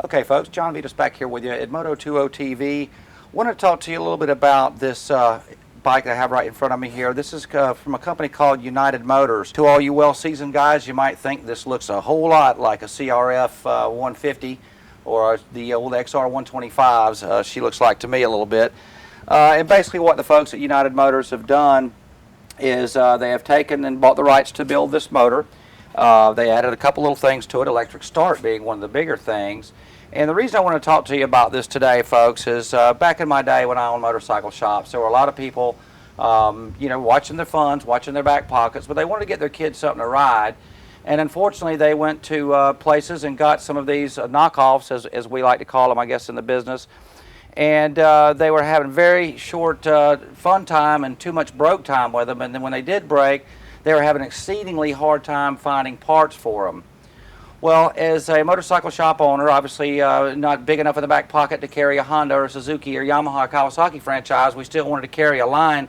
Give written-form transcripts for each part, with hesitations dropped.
Okay, folks, Jon Vedas back here with you at Moto20 TV. Want to talk to you a little bit about this bike that I have right in front of me here. This is from a company called United Motors. To all you well-seasoned guys, you might think this looks a whole lot like a CRF 150 or the old XR 125s. She looks like to me a little bit. And basically what the folks at United Motors have done is they have taken and bought the rights to build this motor. They added a couple little things to it, electric start being one of the bigger things. And the reason I want to talk to you about this today, folks, is back in my day when I owned motorcycle shops, there were a lot of people, watching their funds, watching their back pockets, but they wanted to get their kids something to ride. And unfortunately, they went to places and got some of these knockoffs, as we like to call them, I guess, in the business. And they were having very short fun time and too much broke time with them. And then when they did break, they were having an exceedingly hard time finding parts for them. Well, as a motorcycle shop owner, obviously not big enough in the back pocket to carry a Honda or a Suzuki or Yamaha or Kawasaki franchise, we still wanted to carry a line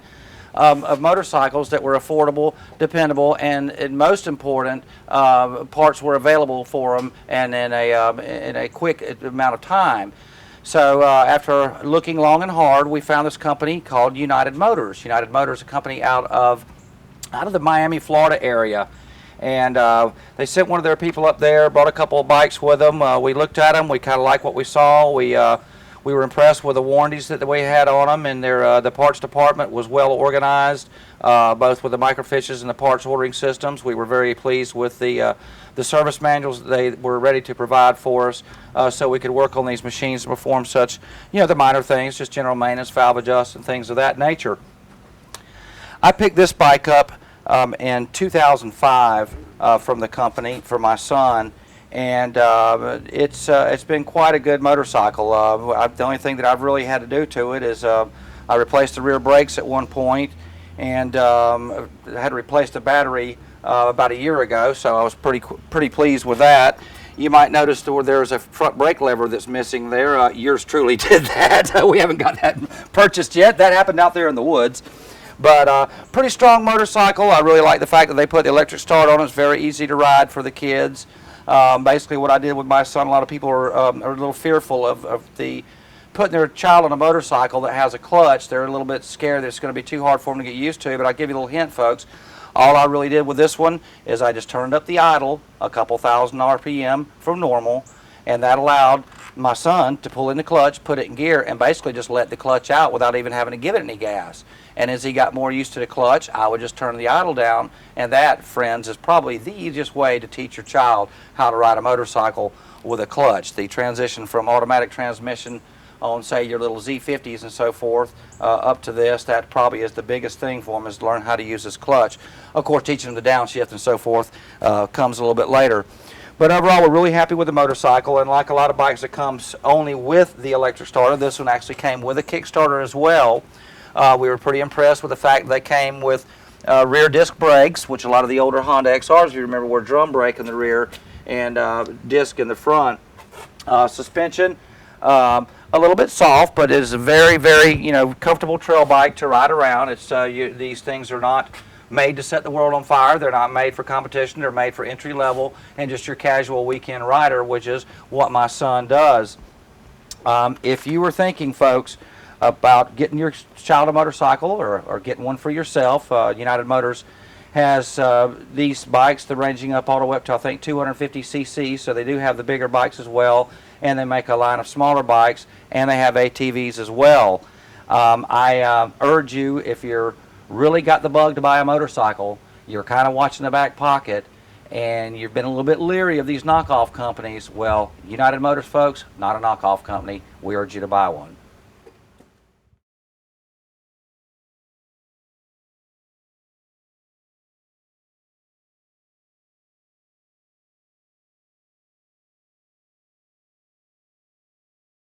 of motorcycles that were affordable, dependable, and most important, parts were available for them and in a quick amount of time. So after looking long and hard, we found this company called United Motors. United Motors is a company out of the Miami, Florida area. And they sent one of their people up there, brought a couple of bikes with them. We looked at them. We kind of liked what we saw. We were impressed with the warranties that we had on them, and the parts department was well organized, both with the microfiches and the parts ordering systems. We were very pleased with the service manuals that they were ready to provide for us, so we could work on these machines and perform such, the minor things, just general maintenance, valve adjust, and things of that nature. I picked this bike up in 2005 from the company for my son, and it's been quite a good motorcycle. The only thing that I've really had to do to it is I replaced the rear brakes at one point, and had to replace the battery about a year ago, so I was pretty pleased with that. You might notice there's a front brake lever that's missing there. Yours truly did that. We haven't got that purchased yet. That happened out there in the woods. But pretty strong motorcycle. I really like the fact that they put the electric start on it. It's very easy to ride for the kids. Basically what I did with my son, a lot of people are a little fearful of putting their child on a motorcycle that has a clutch. They're a little bit scared that it's going to be too hard for them to get used to, but I'll give you a little hint, folks. All I really did with this one is I just turned up the idle a couple thousand RPM from normal, and that allowed my son to pull in the clutch, put it in gear, and basically just let the clutch out without even having to give it any gas. And as he got more used to the clutch, I would just turn the idle down, and that, friends, is probably the easiest way to teach your child how to ride a motorcycle with a clutch. The transition from automatic transmission on, say, your little Z50s and so forth, up to this, that probably is the biggest thing for them, is to learn how to use this clutch. Of course, teaching them the downshift and so forth comes a little bit later. But overall, we're really happy with the motorcycle, and like a lot of bikes that comes only with the electric starter, this one actually came with a Kickstarter as well. We were pretty impressed with the fact that they came with rear disc brakes, which a lot of the older Honda XRs, if you remember, were drum brake in the rear and disc in the front. Suspension, a little bit soft, but it is a very, very comfortable trail bike to ride around. It's these things are not made to set the world on fire. They're not made for competition. They're made for entry level and just your casual weekend rider, which is what my son does. If you were thinking, folks, about getting your child a motorcycle or getting one for yourself, United Motors has these bikes. They're ranging up all the way up to, I think, 250 cc, so they do have the bigger bikes as well, and they make a line of smaller bikes, and they have ATVs as well. I urge you, if you're really got the bug to buy a motorcycle, you're kind of watching the back pocket, and you've been a little bit leery of these knockoff companies, well, United Motors, folks, not a knockoff company. We urge you to buy one.